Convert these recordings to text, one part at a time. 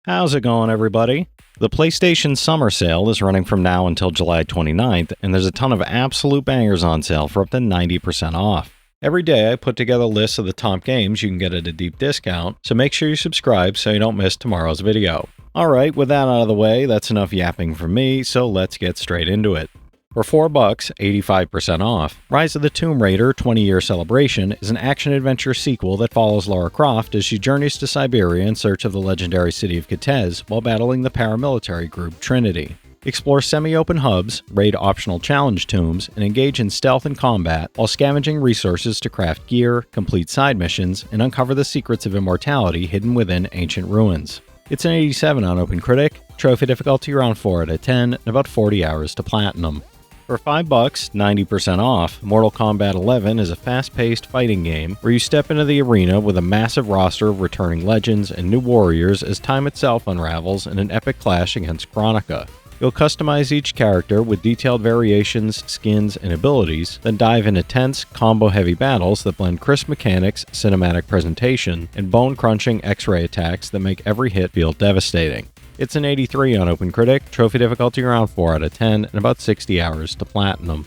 How's it going, everybody? The PlayStation Summer Sale is running from now until July 29th, and there's a ton of absolute bangers on sale for up to 90% off. Every day I put together lists of the top games you can get at a deep discount, so make sure you subscribe so you don't miss tomorrow's video. Alright, with that out of the way, that's enough yapping from me, so let's get straight into it. For $4, 85% off, Rise of the Tomb Raider 20-Year Celebration is an action-adventure sequel that follows Lara Croft as she journeys to Siberia in search of the legendary city of Kitezh while battling the paramilitary group Trinity. Explore semi-open hubs, raid optional challenge tombs, and engage in stealth and combat while scavenging resources to craft gear, complete side missions, and uncover the secrets of immortality hidden within ancient ruins. It's an 87 on OpenCritic, trophy difficulty around 4 out of 10, and about 40 hours to platinum. For $5, 90% off, Mortal Kombat 11 is a fast-paced fighting game where you step into the arena with a massive roster of returning legends and new warriors as time itself unravels in an epic clash against Kronika. You'll customize each character with detailed variations, skins, and abilities, then dive into tense, combo-heavy battles that blend crisp mechanics, cinematic presentation, and bone-crunching X-ray attacks that make every hit feel devastating. It's an 83 on OpenCritic, trophy difficulty around 4 out of 10, and about 60 hours to platinum.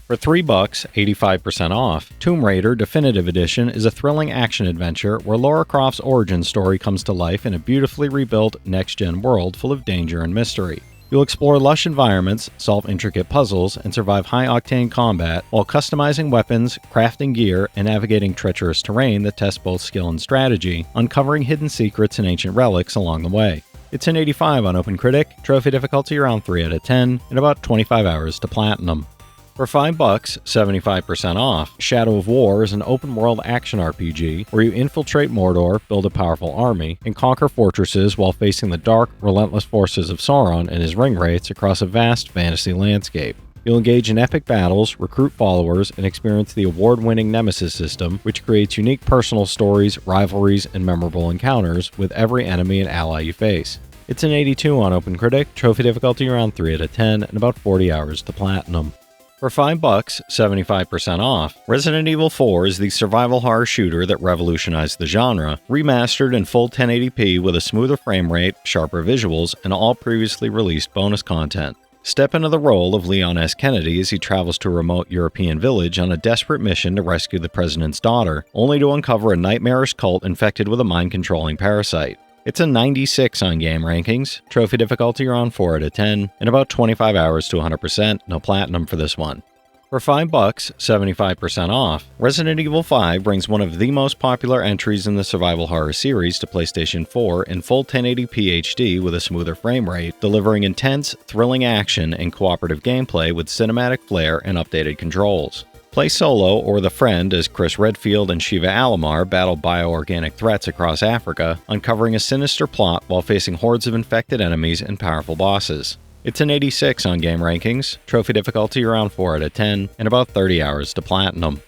For $3, 85% off, Tomb Raider Definitive Edition is a thrilling action-adventure where Lara Croft's origin story comes to life in a beautifully rebuilt, next-gen world full of danger and mystery. You'll explore lush environments, solve intricate puzzles, and survive high-octane combat while customizing weapons, crafting gear, and navigating treacherous terrain that tests both skill and strategy, uncovering hidden secrets and ancient relics along the way. It's an 85 on OpenCritic, trophy difficulty around 3 out of 10, and about 25 hours to platinum. For $5, 75% off, Shadow of War is an open-world action RPG where you infiltrate Mordor, build a powerful army, and conquer fortresses while facing the dark, relentless forces of Sauron and his ringwraiths across a vast fantasy landscape. You'll engage in epic battles, recruit followers, and experience the award-winning Nemesis system, which creates unique personal stories, rivalries, and memorable encounters with every enemy and ally you face. It's an 82 on OpenCritic, trophy difficulty around 3 out of 10, and about 40 hours to platinum. For $5, 75% off, Resident Evil 4 is the survival horror shooter that revolutionized the genre, remastered in full 1080p with a smoother frame rate, sharper visuals, and all previously released bonus content. Step into the role of Leon S. Kennedy as he travels to a remote European village on a desperate mission to rescue the president's daughter, only to uncover a nightmarish cult infected with a mind-controlling parasite. It's a 96 on Game Rankings, trophy difficulty around 4 out of 10, and about 25 hours to 100%, no platinum for this one. For $5, 75% off, Resident Evil 5 brings one of the most popular entries in the survival horror series to PlayStation 4 in full 1080p HD with a smoother frame rate, delivering intense, thrilling action and cooperative gameplay with cinematic flair and updated controls. Play solo or the friend as Chris Redfield and Shiva Alomar battle bioorganic threats across Africa, uncovering a sinister plot while facing hordes of infected enemies and powerful bosses. It's an 86 on Game Rankings, trophy difficulty around 4 out of 10, and about 30 hours to platinum.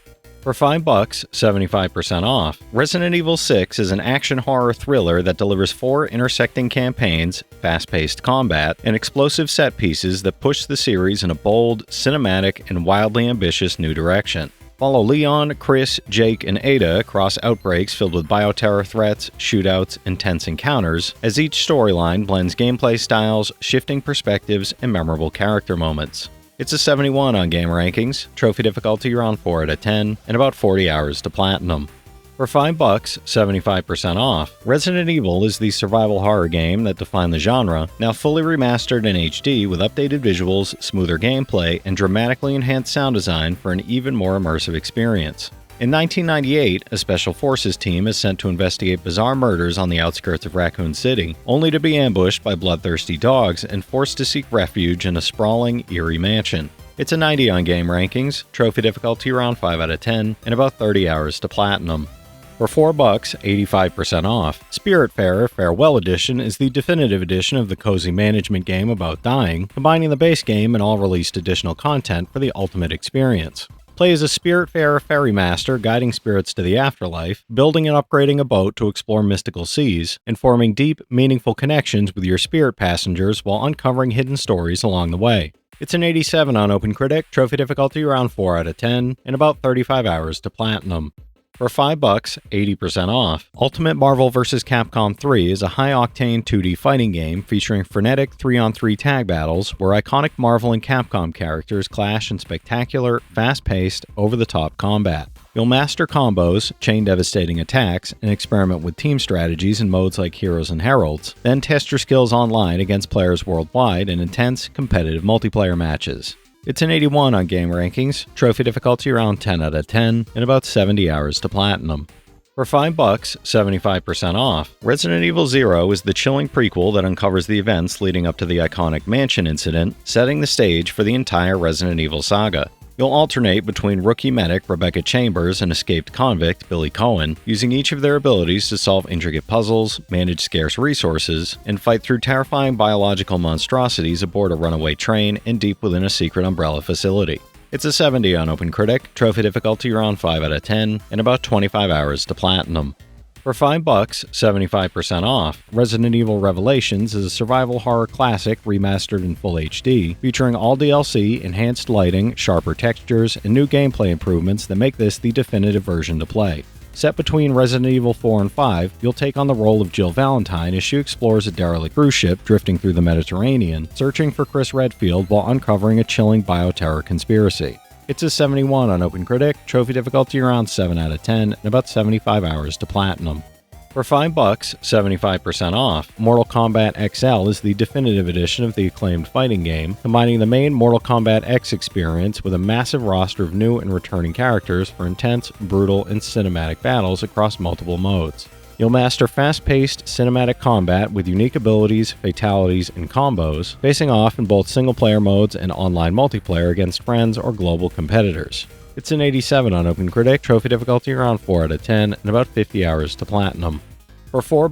For $5, 75% off, Resident Evil 6 is an action horror thriller that delivers 4 intersecting campaigns, fast-paced combat, and explosive set pieces that push the series in a bold, cinematic, and wildly ambitious new direction. Follow Leon, Chris, Jake, and Ada across outbreaks filled with bioterror threats, shootouts, and tense encounters, as each storyline blends gameplay styles, shifting perspectives, and memorable character moments. It's a 71 on Game Rankings, trophy difficulty around 4 out of 10, and about 40 hours to platinum. For $5, 75% off, Resident Evil is the survival horror game that defined the genre, now fully remastered in HD with updated visuals, smoother gameplay, and dramatically enhanced sound design for an even more immersive experience. In 1998, a Special Forces team is sent to investigate bizarre murders on the outskirts of Raccoon City, only to be ambushed by bloodthirsty dogs and forced to seek refuge in a sprawling, eerie mansion. It's a 90 on Game Rankings, trophy difficulty around 5 out of 10, and about 30 hours to platinum. For $4, 85% off, Spiritfarer Farewell Edition is the definitive edition of the cozy management game about dying, combining the base game and all released additional content for the ultimate experience. Play as a Spiritfarer ferrymaster guiding spirits to the afterlife, building and upgrading a boat to explore mystical seas, and forming deep, meaningful connections with your spirit passengers while uncovering hidden stories along the way. It's an 87 on OpenCritic, trophy difficulty around 4 out of 10, and about 35 hours to platinum. For $5, 80% off. Ultimate Marvel vs. Capcom 3 is a high-octane 2D fighting game featuring frenetic 3-on-3 tag battles where iconic Marvel and Capcom characters clash in spectacular, fast-paced, over-the-top combat. You'll master combos, chain devastating attacks, and experiment with team strategies in modes like Heroes and Heralds, then test your skills online against players worldwide in intense, competitive multiplayer matches. It's an 81 on game rankings, trophy difficulty around 10 out of 10, and about 70 hours to platinum. For $5, 75% off. Resident Evil 0 is the chilling prequel that uncovers the events leading up to the iconic mansion incident, setting the stage for the entire Resident Evil saga. You'll alternate between rookie medic Rebecca Chambers and escaped convict Billy Cohen, using each of their abilities to solve intricate puzzles, manage scarce resources, and fight through terrifying biological monstrosities aboard a runaway train and deep within a secret Umbrella facility. It's a 70 on OpenCritic, trophy difficulty around 5 out of 10, and about 25 hours to platinum. For $5, 75% off. Resident Evil Revelations is a survival horror classic remastered in full HD, featuring all DLC, enhanced lighting, sharper textures, and new gameplay improvements that make this the definitive version to play. Set between Resident Evil 4 and 5, you'll take on the role of Jill Valentine as she explores a derelict cruise ship drifting through the Mediterranean, searching for Chris Redfield while uncovering a chilling bioterror conspiracy. It's a 71 on OpenCritic, trophy difficulty around 7 out of 10, and about 75 hours to platinum. For $5, 75% off. Mortal Kombat XL is the definitive edition of the acclaimed fighting game, combining the main Mortal Kombat X experience with a massive roster of new and returning characters for intense, brutal, and cinematic battles across multiple modes. You'll master fast-paced, cinematic combat with unique abilities, fatalities, and combos, facing off in both single-player modes and online multiplayer against friends or global competitors. It's an 87 on OpenCritic, trophy difficulty around 4 out of 10, and about 50 hours to platinum. For $4,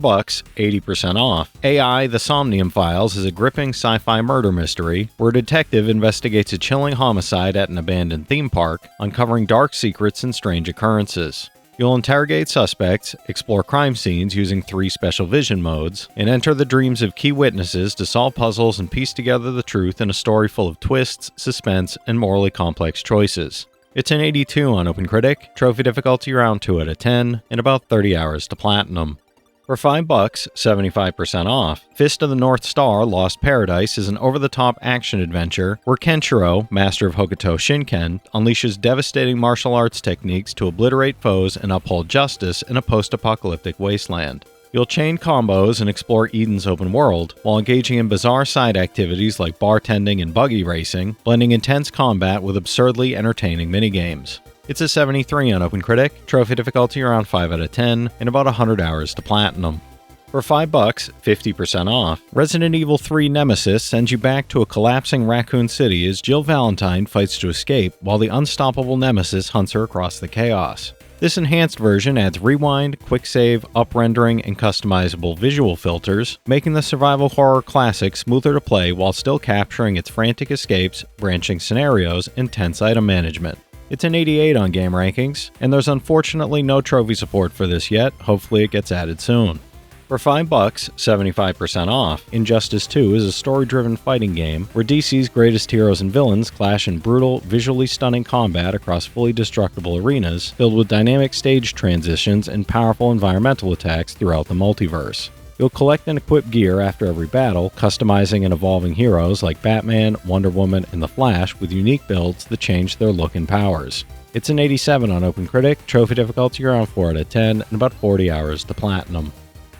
80% off. AI The Somnium Files is a gripping sci-fi murder mystery where a detective investigates a chilling homicide at an abandoned theme park, uncovering dark secrets and strange occurrences. You'll interrogate suspects, explore crime scenes using 3 special vision modes, and enter the dreams of key witnesses to solve puzzles and piece together the truth in a story full of twists, suspense, and morally complex choices. It's an 82 on OpenCritic, trophy difficulty around 2 out of 10, and about 30 hours to platinum. For $5, 75% off. Fist of the North Star Lost Paradise is an over-the-top action adventure where Kenshiro, master of Hokuto Shinken, unleashes devastating martial arts techniques to obliterate foes and uphold justice in a post-apocalyptic wasteland. You'll chain combos and explore Eden's open world, while engaging in bizarre side activities like bartending and buggy racing, blending intense combat with absurdly entertaining minigames. It's a 73 on OpenCritic, trophy difficulty around 5 out of 10, and about 100 hours to platinum. For $5, 50% off. Resident Evil 3 Nemesis sends you back to a collapsing Raccoon City as Jill Valentine fights to escape while the unstoppable Nemesis hunts her across the chaos. This enhanced version adds rewind, quick save, up-rendering, and customizable visual filters, making the survival horror classic smoother to play while still capturing its frantic escapes, branching scenarios, and tense item management. It's an 88 on game rankings, and there's unfortunately no trophy support for this yet. Hopefully it gets added soon. For $5, 75% off. Injustice 2 is a story-driven fighting game where DC's greatest heroes and villains clash in brutal, visually stunning combat across fully destructible arenas, filled with dynamic stage transitions and powerful environmental attacks throughout the multiverse. You'll collect and equip gear after every battle, customizing and evolving heroes like Batman, Wonder Woman, and The Flash with unique builds that change their look and powers. It's an 87 on OpenCritic, trophy difficulty around 4 out of 10, and about 40 hours to platinum.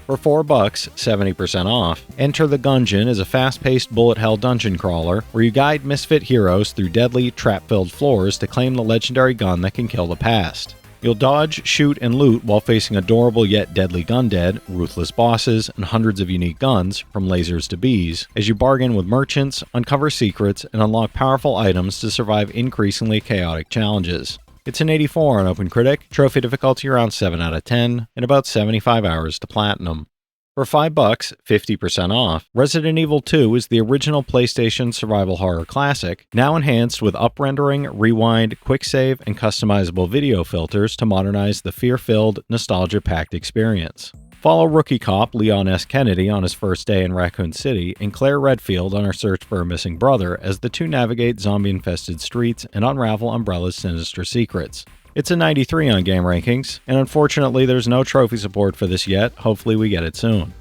For $4, 70% off. Enter the Gungeon is a fast-paced bullet hell dungeon crawler where you guide misfit heroes through deadly, trap-filled floors to claim the legendary gun that can kill the past. You'll dodge, shoot, and loot while facing adorable yet deadly gundead, ruthless bosses, and hundreds of unique guns, from lasers to bees, as you bargain with merchants, uncover secrets, and unlock powerful items to survive increasingly chaotic challenges. It's an 84 on OpenCritic, trophy difficulty around 7 out of 10, and about 75 hours to platinum. For $5, 50% off. Resident Evil 2 is the original PlayStation survival horror classic, now enhanced with up-rendering, rewind, quick save, and customizable video filters to modernize the fear-filled, nostalgia-packed experience. Follow rookie cop Leon S. Kennedy on his first day in Raccoon City and Claire Redfield on her search for her missing brother as the two navigate zombie-infested streets and unravel Umbrella's sinister secrets. It's a 93 on Game Rankings, and unfortunately there's no trophy support for this yet. Hopefully we get it soon.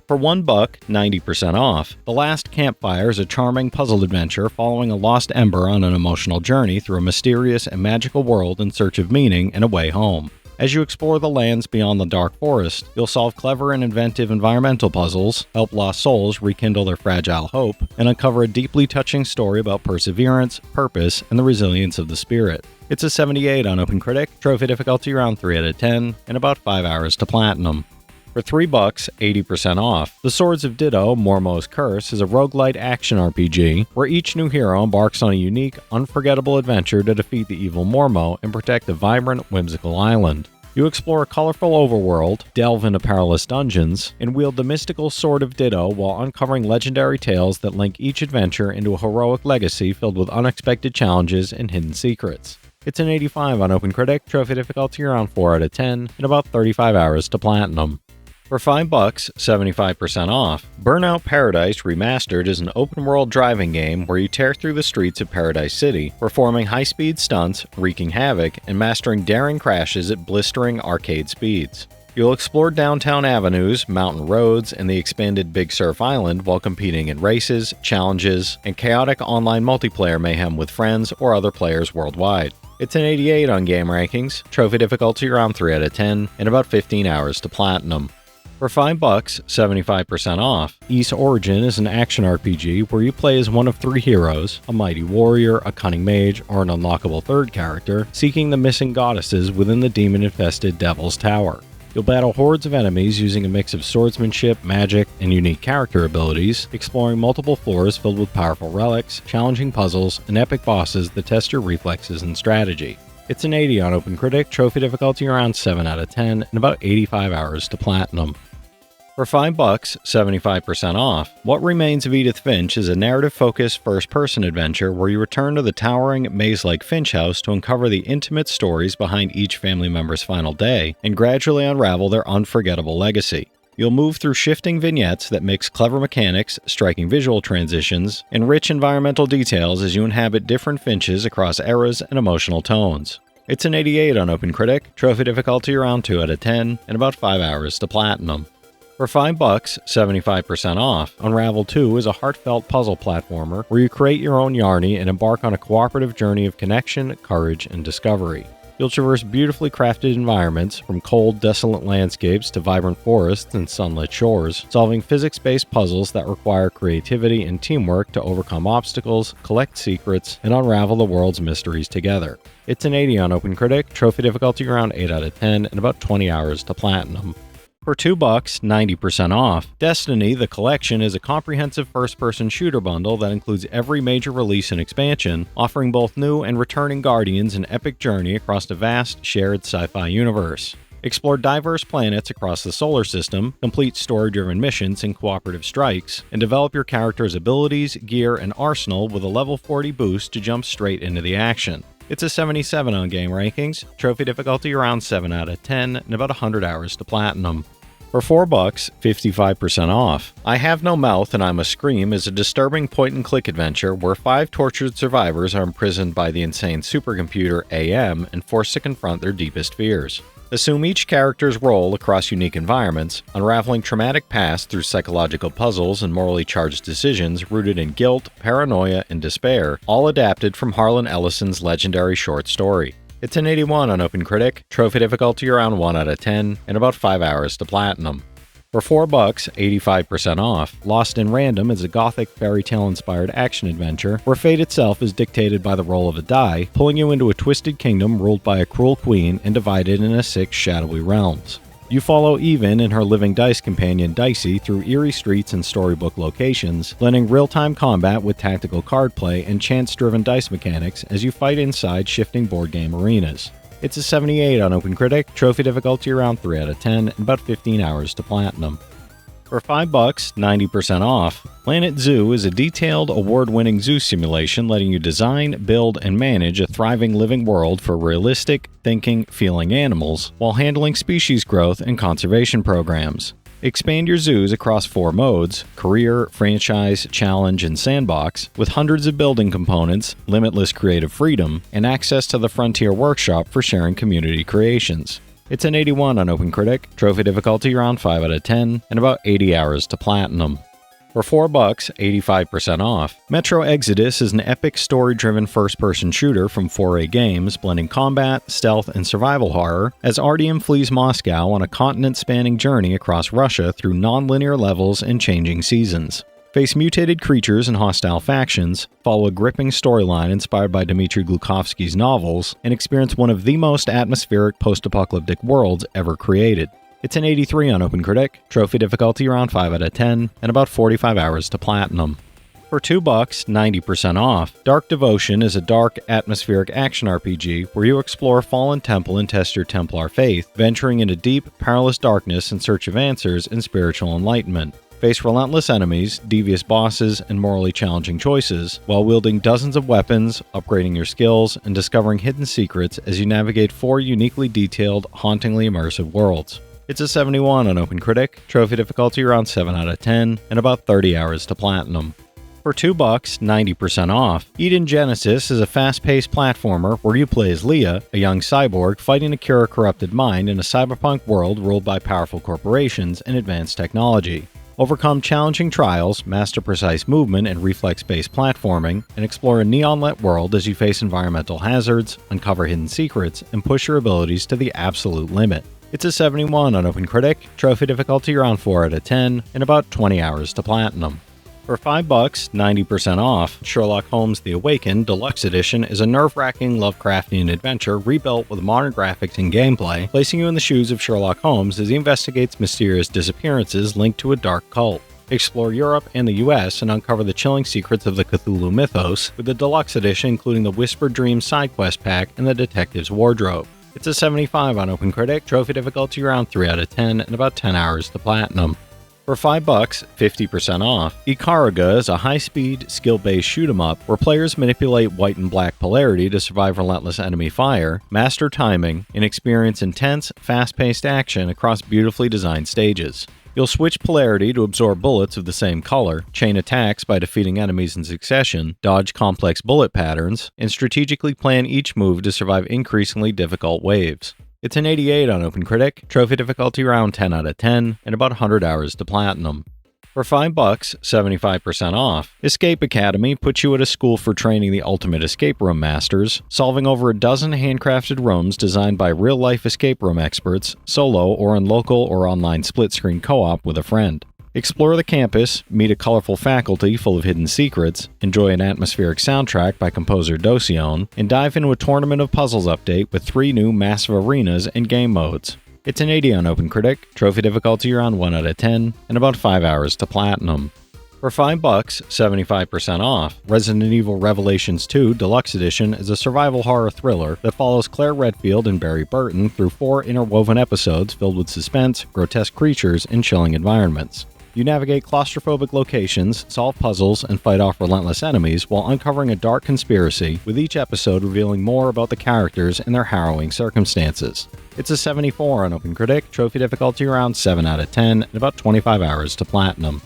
For $1, 90% off, The Last Campfire is a charming puzzle adventure following a lost ember on an emotional journey through a mysterious and magical world in search of meaning and a way home. As you explore the lands beyond the dark forest, you'll solve clever and inventive environmental puzzles, help lost souls rekindle their fragile hope, and uncover a deeply touching story about perseverance, purpose, and the resilience of the spirit. It's a 78 on OpenCritic, trophy difficulty around 3 out of 10, and about 5 hours to platinum. For $3, 80% off, The Swords of Ditto, Mormo's Curse is a roguelite action RPG where each new hero embarks on a unique, unforgettable adventure to defeat the evil Mormo and protect a vibrant, whimsical island. You explore a colorful overworld, delve into perilous dungeons, and wield the mystical Sword of Ditto while uncovering legendary tales that link each adventure into a heroic legacy filled with unexpected challenges and hidden secrets. It's an 85 on OpenCritic, trophy difficulty around 4 out of 10, and about 35 hours to platinum. For $5, 75% off, Burnout Paradise Remastered is an open-world driving game where you tear through the streets of Paradise City, performing high-speed stunts, wreaking havoc, and mastering daring crashes at blistering arcade speeds. You'll explore downtown avenues, mountain roads, and the expanded Big Surf Island while competing in races, challenges, and chaotic online multiplayer mayhem with friends or other players worldwide. It's an 88 on Game Rankings, trophy difficulty around 3 out of 10, and about 15 hours to platinum. For $5, 75% off, Ys Origin is an action RPG where you play as one of 3 heroes, a mighty warrior, a cunning mage, or an unlockable third character, seeking the missing goddesses within the demon-infested Devil's Tower. You'll battle hordes of enemies using a mix of swordsmanship, magic, and unique character abilities, exploring multiple floors filled with powerful relics, challenging puzzles, and epic bosses that test your reflexes and strategy. It's an 80 on OpenCritic, trophy difficulty around 7 out of 10, and about 85 hours to platinum. For $5, 75% off, What Remains of Edith Finch is a narrative-focused first-person adventure where you return to the towering, maze-like Finch house to uncover the intimate stories behind each family member's final day and gradually unravel their unforgettable legacy. You'll move through shifting vignettes that mix clever mechanics, striking visual transitions, and rich environmental details as you inhabit different Finches across eras and emotional tones. It's an 88 on OpenCritic, trophy difficulty around 2 out of 10, and about 5 hours to platinum. For $5, 75% off, Unravel 2 is a heartfelt puzzle platformer where you create your own Yarny and embark on a cooperative journey of connection, courage, and discovery. You'll traverse beautifully crafted environments, from cold, desolate landscapes to vibrant forests and sunlit shores, solving physics-based puzzles that require creativity and teamwork to overcome obstacles, collect secrets, and unravel the world's mysteries together. It's an 80 on OpenCritic, trophy difficulty around 8 out of 10, and about 20 hours to platinum. For $2, 90% off, Destiny: The Collection is a comprehensive first-person shooter bundle that includes every major release and expansion, offering both new and returning guardians an epic journey across a vast, shared sci-fi universe. Explore diverse planets across the solar system, complete story-driven missions and cooperative strikes, and develop your character's abilities, gear, and arsenal with a level 40 boost to jump straight into the action. It's a 77 on Game Rankings, trophy difficulty around 7 out of 10, and about 100 hours to platinum. For $4, 55% off, I Have No Mouth and I Must Scream is a disturbing point-and-click adventure where 5 tortured survivors are imprisoned by the insane supercomputer AM and forced to confront their deepest fears. Assume each character's role across unique environments, unraveling traumatic past through psychological puzzles and morally charged decisions rooted in guilt, paranoia, and despair, all adapted from Harlan Ellison's legendary short story. It's an 81 on OpenCritic, trophy difficulty around 1 out of 10, and about 5 hours to platinum. For $4, 85% off, Lost in Random is a gothic fairy tale-inspired action adventure where fate itself is dictated by the roll of a die, pulling you into a twisted kingdom ruled by a cruel queen and divided into 6 shadowy realms. You follow Even and her living dice companion Dicey through eerie streets and storybook locations, blending real-time combat with tactical card play and chance-driven dice mechanics as you fight inside shifting board game arenas. It's a 78 on OpenCritic, trophy difficulty around 3 out of 10, and about 15 hours to platinum. For $5, 90% off, Planet Zoo is a detailed, award-winning zoo simulation letting you design, build, and manage a thriving living world for realistic, thinking, feeling animals, while handling species growth and conservation programs. Expand your zoos across 4 modes: Career, Franchise, Challenge, and Sandbox, with hundreds of building components, limitless creative freedom, and access to the Frontier Workshop for sharing community creations. It's an 81 on OpenCritic, trophy difficulty around 5 out of 10, and about 80 hours to Platinum. For $4, 85% off, Metro Exodus is an epic story-driven first-person shooter from 4A Games, blending combat, stealth, and survival horror, as Artyom flees Moscow on a continent-spanning journey across Russia through non-linear levels and changing seasons. Face mutated creatures and hostile factions, follow a gripping storyline inspired by Dmitry Glukovsky's novels, and experience one of the most atmospheric post-apocalyptic worlds ever created. It's an 83 on OpenCritic, trophy difficulty around 5 out of 10, and about 45 hours to Platinum. For $2, 90% off, Dark Devotion is a dark, atmospheric action RPG where you explore Fallen Temple and test your Templar faith, venturing into deep, perilous darkness in search of answers and spiritual enlightenment. Face relentless enemies, devious bosses, and morally challenging choices, while wielding dozens of weapons, upgrading your skills, and discovering hidden secrets as you navigate 4 uniquely detailed, hauntingly immersive worlds. It's a 71 on OpenCritic, trophy difficulty around 7 out of 10, and about 30 hours to Platinum. For $2, 90% off, Eden Genesis is a fast-paced platformer where you play as Leah, a young cyborg fighting to cure a corrupted mind in a cyberpunk world ruled by powerful corporations and advanced technology. Overcome challenging trials, master precise movement and reflex-based platforming, and explore a neon-lit world as you face environmental hazards, uncover hidden secrets, and push your abilities to the absolute limit. It's a 71 on OpenCritic, trophy difficulty around 4 out of 10, and about 20 hours to Platinum. For $5, 90% off, Sherlock Holmes The Awakened Deluxe Edition is a nerve-wracking Lovecraftian adventure rebuilt with modern graphics and gameplay, placing you in the shoes of Sherlock Holmes as he investigates mysterious disappearances linked to a dark cult. Explore Europe and the US and uncover the chilling secrets of the Cthulhu mythos, with the Deluxe Edition including the Whispered Dreams side quest pack and the Detective's Wardrobe. It's a 75 on OpenCritic, trophy difficulty around 3 out of 10, and about 10 hours to Platinum. For $5, 50% off, Ikaruga is a high-speed, skill-based shoot-'em-up where players manipulate white and black polarity to survive relentless enemy fire, master timing, and experience intense, fast-paced action across beautifully designed stages. You'll switch polarity to absorb bullets of the same color, chain attacks by defeating enemies in succession, dodge complex bullet patterns, and strategically plan each move to survive increasingly difficult waves. It's an 88 on OpenCritic, trophy difficulty around 10 out of 10, and about 100 hours to Platinum. For $5, 75% off, Escape Academy puts you at a school for training the ultimate escape room masters, solving over a dozen handcrafted rooms designed by real-life escape room experts, solo or in local or online split-screen co-op with a friend. Explore the campus, meet a colorful faculty full of hidden secrets, enjoy an atmospheric soundtrack by composer Docion, and dive into a Tournament of Puzzles update with 3 new massive arenas and game modes. It's an 80 on OpenCritic, trophy difficulty around 1 out of 10, and about 5 hours to Platinum. For $5, 75% off, Resident Evil Revelations 2 Deluxe Edition is a survival horror thriller that follows Claire Redfield and Barry Burton through 4 interwoven episodes filled with suspense, grotesque creatures, and chilling environments. You navigate claustrophobic locations, solve puzzles, and fight off relentless enemies while uncovering a dark conspiracy, with each episode revealing more about the characters and their harrowing circumstances. It's a 74 on OpenCritic, trophy difficulty around 7 out of 10, and about 25 hours to Platinum.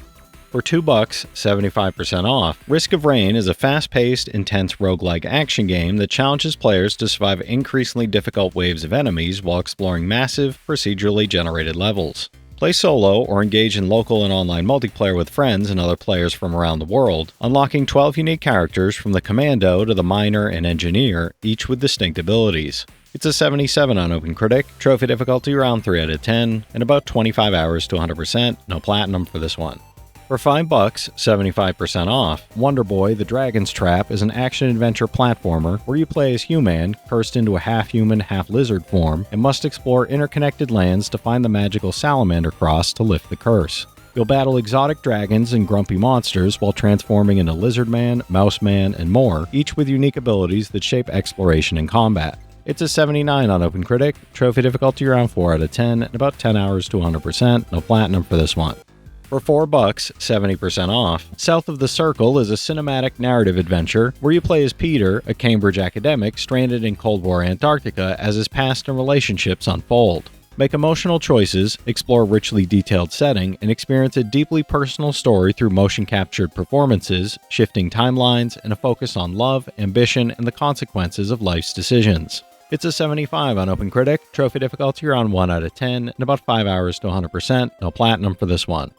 For $2, 75% off, Risk of Rain is a fast-paced, intense roguelike action game that challenges players to survive increasingly difficult waves of enemies while exploring massive, procedurally generated levels. Play solo or engage in local and online multiplayer with friends and other players from around the world, unlocking 12 unique characters from the Commando to the Miner and Engineer, each with distinct abilities. It's a 77 on OpenCritic, trophy difficulty around 3 out of 10, and about 25 hours to 100%, no Platinum for this one. For $5, 75% off, Wonder Boy The Dragon's Trap is an action-adventure platformer where you play as Human, cursed into a half-human, half-lizard form, and must explore interconnected lands to find the magical Salamander Cross to lift the curse. You'll battle exotic dragons and grumpy monsters while transforming into Lizard Man, Mouse Man, and more, each with unique abilities that shape exploration and combat. It's a 79 on OpenCritic, trophy difficulty around 4 out of 10, and about 10 hours to 100%, no Platinum for this one. For $4, 70% off, South of the Circle is a cinematic narrative adventure where you play as Peter, a Cambridge academic stranded in Cold War Antarctica as his past and relationships unfold. Make emotional choices, explore a richly detailed setting, and experience a deeply personal story through motion-captured performances, shifting timelines, and a focus on love, ambition, and the consequences of life's decisions. It's a 75 on OpenCritic, trophy difficulty around 1 out of 10, and about 5 hours to 100%, no platinum for this one.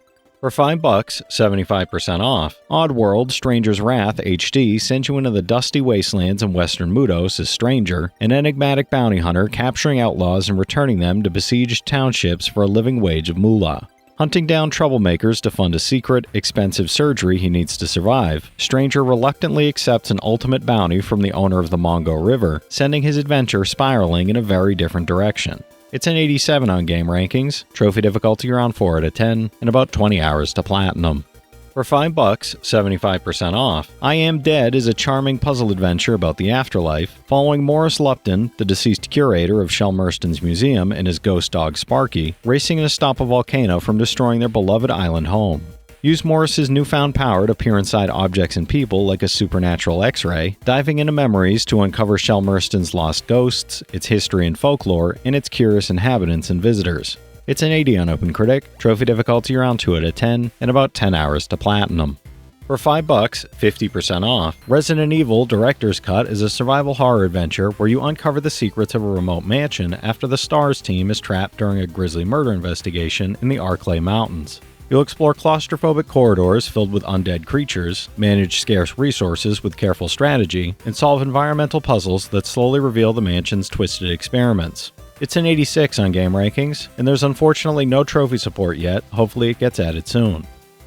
For $5, 75% off, Oddworld Stranger's Wrath HD sends you into the dusty wastelands in western Mudos as Stranger, an enigmatic bounty hunter capturing outlaws and returning them to besieged townships for a living wage of moolah. Hunting down troublemakers to fund a secret, expensive surgery he needs to survive, Stranger reluctantly accepts an ultimate bounty from the owner of the Mongo River, sending his adventure spiraling in a very different direction. It's an 87 on game rankings, trophy difficulty around 4 out of 10, and about 20 hours to platinum. For $5, 75% off, I Am Dead is a charming puzzle adventure about the afterlife, following Morris Lupton, the deceased curator of Shelmerston's museum, and his ghost dog Sparky, racing to stop a volcano from destroying their beloved island home. Use Morris's newfound power to peer inside objects and people like a supernatural X-ray, diving into memories to uncover Shelmerston's lost ghosts, its history and folklore, and its curious inhabitants and visitors. It's an 80 on OpenCritic, trophy difficulty around 2 out of 10, and about 10 hours to platinum. For $5, 50% off, Resident Evil Director's Cut is a survival horror adventure where you uncover the secrets of a remote mansion after the STARS team is trapped during a grisly murder investigation in the Arklay Mountains. You'll explore claustrophobic corridors filled with undead creatures, manage scarce resources with careful strategy, and solve environmental puzzles that slowly reveal the mansion's twisted experiments. It's an 86 on game rankings, and there's unfortunately no trophy support yet, hopefully it gets added soon.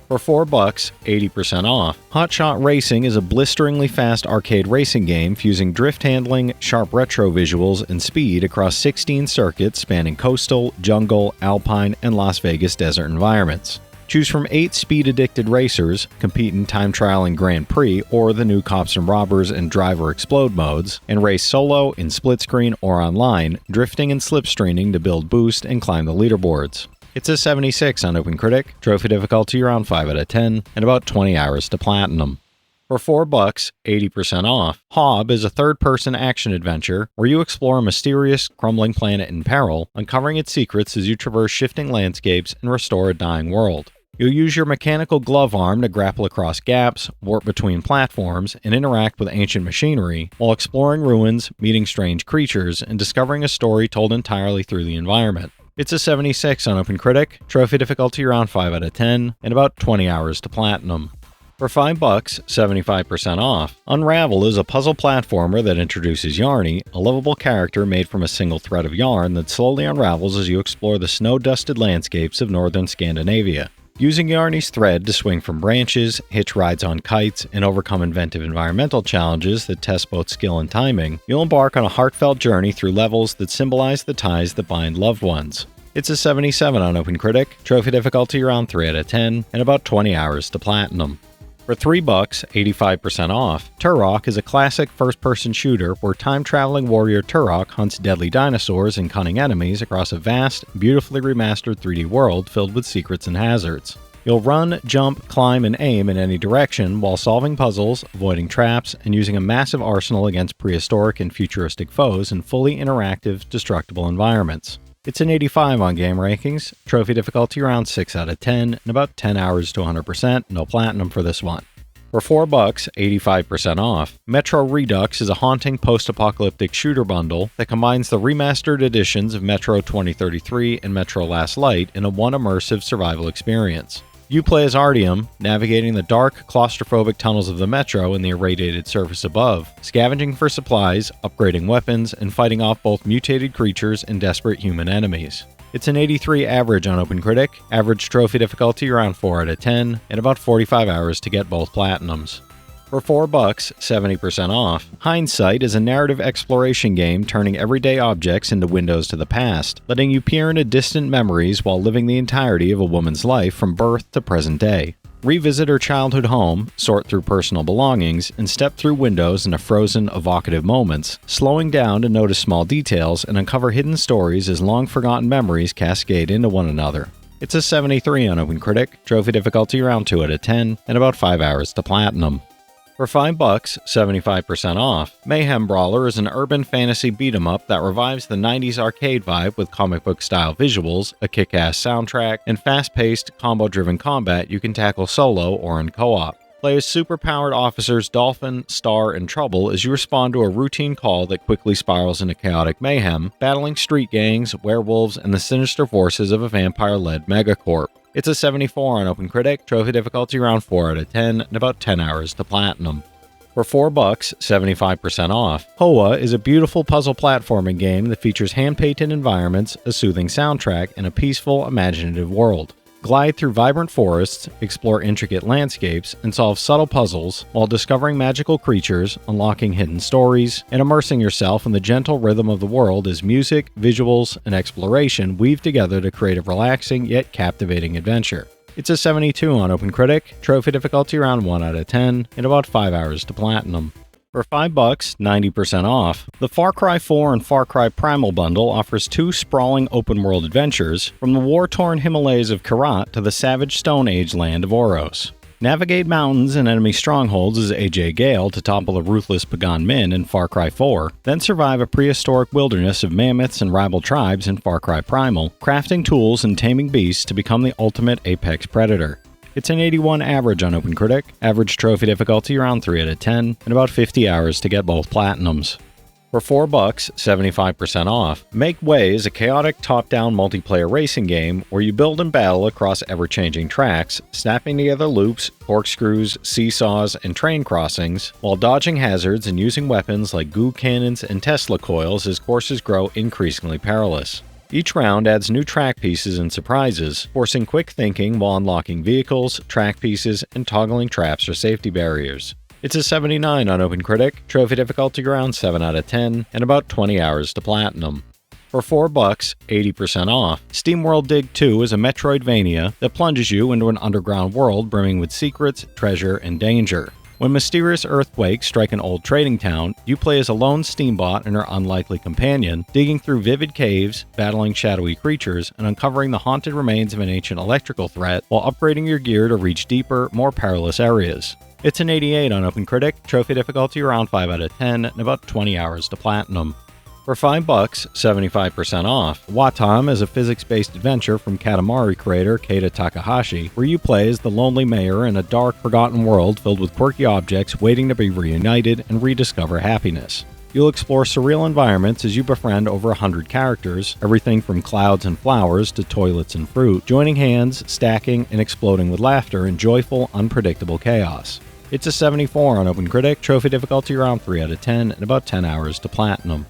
For $4, 80% off, Hotshot Racing is a blisteringly fast arcade racing game fusing drift handling, sharp retro visuals, and speed across 16 circuits spanning coastal, jungle, alpine, and Las Vegas desert environments. Choose from 8 speed-addicted racers, compete in time trial and Grand Prix or the new Cops and Robbers and Driver Explode modes, and race solo, in split screen, or online, drifting and slipstreaming to build boost and climb the leaderboards. It's a 76 on OpenCritic, trophy difficulty around 5 out of 10, and about 20 hours to platinum. For $4, 80% off, Hob is a third-person action adventure where you explore a mysterious, crumbling planet in peril, uncovering its secrets as you traverse shifting landscapes and restore a dying world. You'll use your mechanical glove arm to grapple across gaps, warp between platforms, and interact with ancient machinery, while exploring ruins, meeting strange creatures, and discovering a story told entirely through the environment. It's a 76 on OpenCritic, trophy difficulty around 5 out of 10, and about 20 hours to platinum. For $5, 75% off, Unravel is a puzzle platformer that introduces Yarny, a lovable character made from a single thread of yarn that slowly unravels as you explore the snow-dusted landscapes of northern Scandinavia. Using Yarny's thread to swing from branches, hitch rides on kites, and overcome inventive environmental challenges that test both skill and timing, you'll embark on a heartfelt journey through levels that symbolize the ties that bind loved ones. It's a 77 on OpenCritic, trophy difficulty around 3 out of 10, and about 20 hours to platinum. For $3, 85% off, Turok is a classic first-person shooter where time-traveling warrior Turok hunts deadly dinosaurs and cunning enemies across a vast, beautifully remastered 3D world filled with secrets and hazards. You'll run, jump, climb, and aim in any direction while solving puzzles, avoiding traps, and using a massive arsenal against prehistoric and futuristic foes in fully interactive, destructible environments. It's an 85 on game rankings, trophy difficulty around 6 out of 10, and about 10 hours to 100%, no platinum for this one. For $4, 85% off, Metro Redux is a haunting post-apocalyptic shooter bundle that combines the remastered editions of Metro 2033 and Metro Last Light in a one immersive survival experience. You play as Artyom, navigating the dark, claustrophobic tunnels of the Metro and the irradiated surface above, scavenging for supplies, upgrading weapons, and fighting off both mutated creatures and desperate human enemies. It's an 83 average on OpenCritic, average trophy difficulty around 4 out of 10, and about 45 hours to get both platinums. For $4, 70% off, Hindsight is a narrative exploration game turning everyday objects into windows to the past, letting you peer into distant memories while living the entirety of a woman's life from birth to present day. Revisit her childhood home, sort through personal belongings, and step through windows into frozen, evocative moments, slowing down to notice small details and uncover hidden stories as long-forgotten memories cascade into one another. It's a 73 on OpenCritic, trophy difficulty around 2 out of 10, and about 5 hours to platinum. For $5, 75% off, Mayhem Brawler is an urban fantasy beat-em-up that revives the 90s arcade vibe with comic book-style visuals, a kick-ass soundtrack, and fast-paced, combo-driven combat you can tackle solo or in co-op. Play as super-powered officers Dolphin, Star, and Trouble as you respond to a routine call that quickly spirals into chaotic mayhem, battling street gangs, werewolves, and the sinister forces of a vampire-led megacorp. It's a 74 on OpenCritic, trophy difficulty around 4 out of 10, and about 10 hours to platinum. For $4, 75% off, Hoa is a beautiful puzzle platforming game that features hand-painted environments, a soothing soundtrack, and a peaceful, imaginative world. Glide through vibrant forests, explore intricate landscapes, and solve subtle puzzles while discovering magical creatures, unlocking hidden stories, and immersing yourself in the gentle rhythm of the world as music, visuals, and exploration weave together to create a relaxing yet captivating adventure. It's a 72 on OpenCritic, trophy difficulty around 1 out of 10, and about 5 hours to platinum. For $5, 90% off, the Far Cry 4 and Far Cry Primal Bundle offers 2 sprawling open-world adventures from the war-torn Himalayas of Karat to the savage Stone Age land of Oros. Navigate mountains and enemy strongholds as AJ Gale to topple the ruthless Pagan Min in Far Cry 4, then survive a prehistoric wilderness of mammoths and rival tribes in Far Cry Primal, crafting tools and taming beasts to become the ultimate apex predator. It's an 81 average on OpenCritic, average trophy difficulty around 3 out of 10, and about 50 hours to get both platinums. For $4, 75% off, Make Way is a chaotic top-down multiplayer racing game where you build and battle across ever-changing tracks, snapping together loops, corkscrews, seesaws, and train crossings, while dodging hazards and using weapons like goo cannons and Tesla coils as courses grow increasingly perilous. Each round adds new track pieces and surprises, forcing quick thinking while unlocking vehicles, track pieces, and toggling traps or safety barriers. It's a 79 on OpenCritic, trophy difficulty around 7 out of 10, and about 20 hours to platinum. For $4, 80% off, SteamWorld Dig 2 is a Metroidvania that plunges you into an underground world brimming with secrets, treasure, and danger. When mysterious earthquakes strike an old trading town, you play as a lone steambot and her unlikely companion, digging through vivid caves, battling shadowy creatures, and uncovering the haunted remains of an ancient electrical threat while upgrading your gear to reach deeper, more perilous areas. It's an 88 on OpenCritic, trophy difficulty around 5 out of 10, and about 20 hours to platinum. For $5, 75% off, Watam is a physics-based adventure from Katamari creator Keita Takahashi, where you play as the lonely mayor in a dark, forgotten world filled with quirky objects waiting to be reunited and rediscover happiness. You'll explore surreal environments as you befriend over 100 characters, everything from clouds and flowers to toilets and fruit, joining hands, stacking, and exploding with laughter in joyful, unpredictable chaos. It's a 74 on OpenCritic, trophy difficulty around 3 out of 10, and about 10 hours to platinum.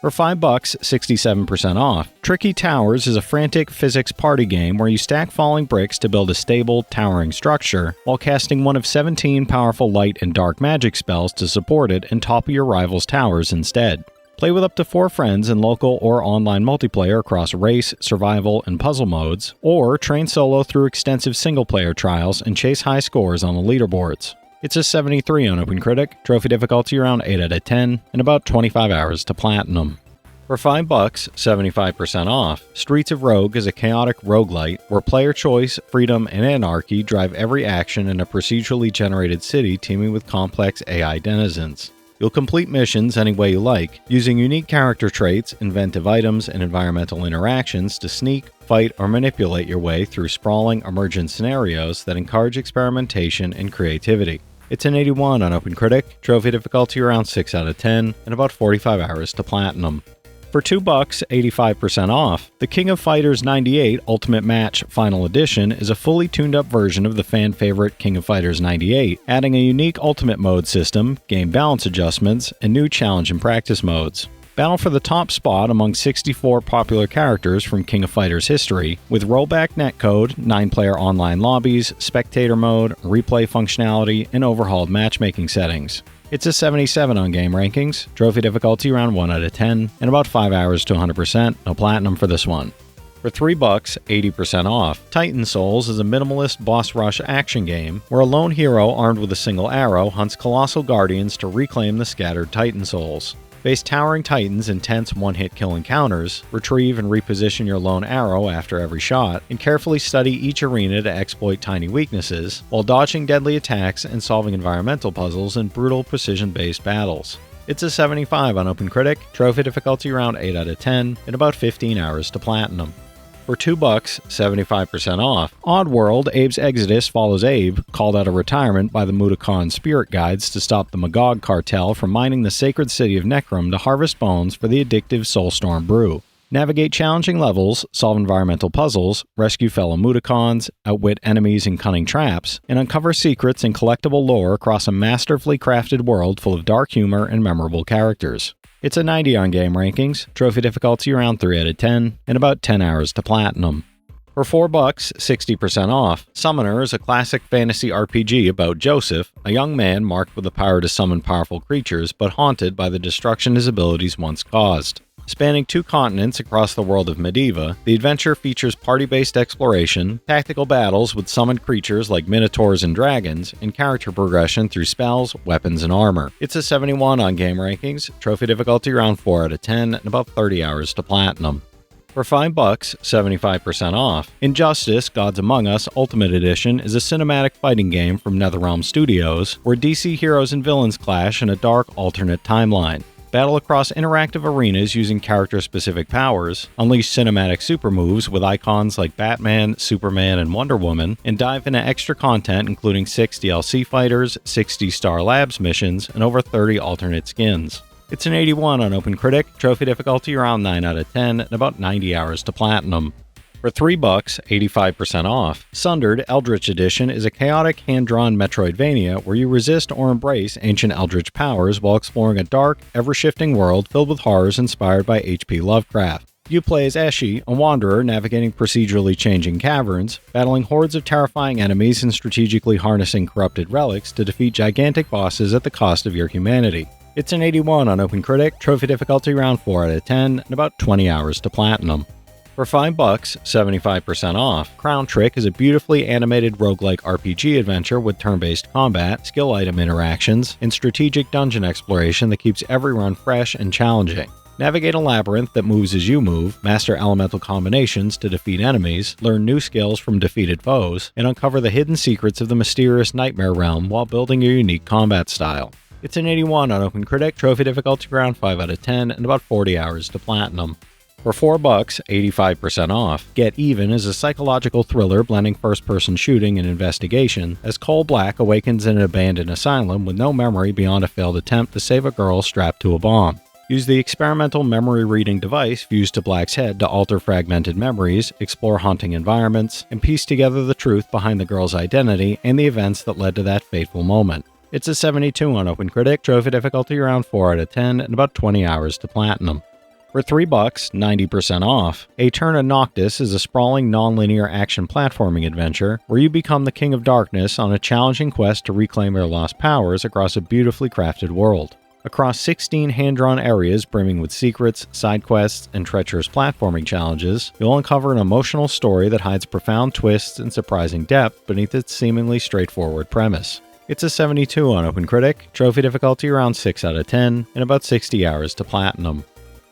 For $5, 67% off, Tricky Towers is a frantic physics party game where you stack falling bricks to build a stable, towering structure, while casting one of 17 powerful light and dark magic spells to support it and topple your rivals' towers instead. Play with up to 4 friends in local or online multiplayer across race, survival, and puzzle modes, or train solo through extensive single-player trials and chase high scores on the leaderboards. It's a 73 on OpenCritic, trophy difficulty around 8 out of 10, and about 25 hours to platinum. For $5, 75% off, Streets of Rogue is a chaotic roguelite where player choice, freedom, and anarchy drive every action in a procedurally generated city teeming with complex AI denizens. You'll complete missions any way you like, using unique character traits, inventive items, and environmental interactions to sneak, fight, or manipulate your way through sprawling, emergent scenarios that encourage experimentation and creativity. It's an 81 on OpenCritic, trophy difficulty around 6 out of 10, and about 45 hours to platinum. For $2, 85% off, the King of Fighters 98 Ultimate Match Final Edition is a fully tuned-up version of the fan-favorite King of Fighters 98, adding a unique Ultimate Mode system, game balance adjustments, and new challenge and practice modes. Battle for the top spot among 64 popular characters from King of Fighters history, with rollback netcode, 9-player online lobbies, spectator mode, replay functionality, and overhauled matchmaking settings. It's a 77 on game rankings, trophy difficulty around 1 out of 10, and about 5 hours to 100%, no platinum for this one. For $3, 80% off, Titan Souls is a minimalist boss rush action game where a lone hero armed with a single arrow hunts colossal guardians to reclaim the scattered Titan souls. Face towering titans in tense one-hit kill encounters, retrieve and reposition your lone arrow after every shot, and carefully study each arena to exploit tiny weaknesses, while dodging deadly attacks and solving environmental puzzles in brutal precision-based battles. It's a 75 on OpenCritic, trophy difficulty around 8 out of 10, and about 15 hours to platinum. For $2, 75% off, Oddworld Abe's Exodus follows Abe, called out of retirement by the Mudokon spirit guides to stop the Magog cartel from mining the sacred city of Necrom to harvest bones for the addictive Soulstorm brew. Navigate challenging levels, solve environmental puzzles, rescue fellow Mudokons, outwit enemies in cunning traps, and uncover secrets and collectible lore across a masterfully crafted world full of dark humor and memorable characters. It's a 90 on game rankings, trophy difficulty around 3 out of 10, and about 10 hours to platinum. For $4, 60% off, Summoner is a classic fantasy RPG about Joseph, a young man marked with the power to summon powerful creatures but haunted by the destruction his abilities once caused. Spanning 2 continents across the world of Medivh, the adventure features party-based exploration, tactical battles with summoned creatures like minotaurs and dragons, and character progression through spells, weapons, and armor. It's a 71 on game rankings, trophy difficulty around 4 out of 10, and about 30 hours to platinum. For $5, 75% off, Injustice: Gods Among Us Ultimate Edition is a cinematic fighting game from NetherRealm Studios, where DC heroes and villains clash in a dark alternate timeline. Battle across interactive arenas using character-specific powers, unleash cinematic super moves with icons like Batman, Superman, and Wonder Woman, and dive into extra content including 6 DLC fighters, 60 Star Labs missions, and over 30 alternate skins. It's an 81 on OpenCritic, trophy difficulty around 9 out of 10, and about 90 hours to platinum. For $3, 85% off, Sundered Eldritch Edition is a chaotic hand-drawn Metroidvania where you resist or embrace ancient eldritch powers while exploring a dark, ever-shifting world filled with horrors inspired by H.P. Lovecraft. You play as Eshi, a wanderer navigating procedurally changing caverns, battling hordes of terrifying enemies and strategically harnessing corrupted relics to defeat gigantic bosses at the cost of your humanity. It's an 81 on OpenCritic, trophy difficulty around 4 out of 10, and about 20 hours to platinum. For $5, 75% off, Crown Trick is a beautifully animated roguelike RPG adventure with turn-based combat, skill item interactions, and strategic dungeon exploration that keeps every run fresh and challenging. Navigate a labyrinth that moves as you move, master elemental combinations to defeat enemies, learn new skills from defeated foes, and uncover the hidden secrets of the mysterious Nightmare Realm while building your unique combat style. It's an 81 on OpenCritic, trophy difficulty around 5 out of 10, and about 40 hours to platinum. For $4, 85% off, Get Even is a psychological thriller blending first-person shooting and investigation as Cole Black awakens in an abandoned asylum with no memory beyond a failed attempt to save a girl strapped to a bomb. Use the experimental memory-reading device fused to Black's head to alter fragmented memories, explore haunting environments, and piece together the truth behind the girl's identity and the events that led to that fateful moment. It's a 72 on OpenCritic, trophy difficulty around 4 out of 10, and about 20 hours to platinum. For $3, 90% off, Aeterna Noctis is a sprawling non-linear action platforming adventure where you become the King of Darkness on a challenging quest to reclaim your lost powers across a beautifully crafted world. Across 16 hand-drawn areas brimming with secrets, side quests, and treacherous platforming challenges, you'll uncover an emotional story that hides profound twists and surprising depth beneath its seemingly straightforward premise. It's a 72 on OpenCritic, trophy difficulty around 6 out of 10, and about 60 hours to platinum.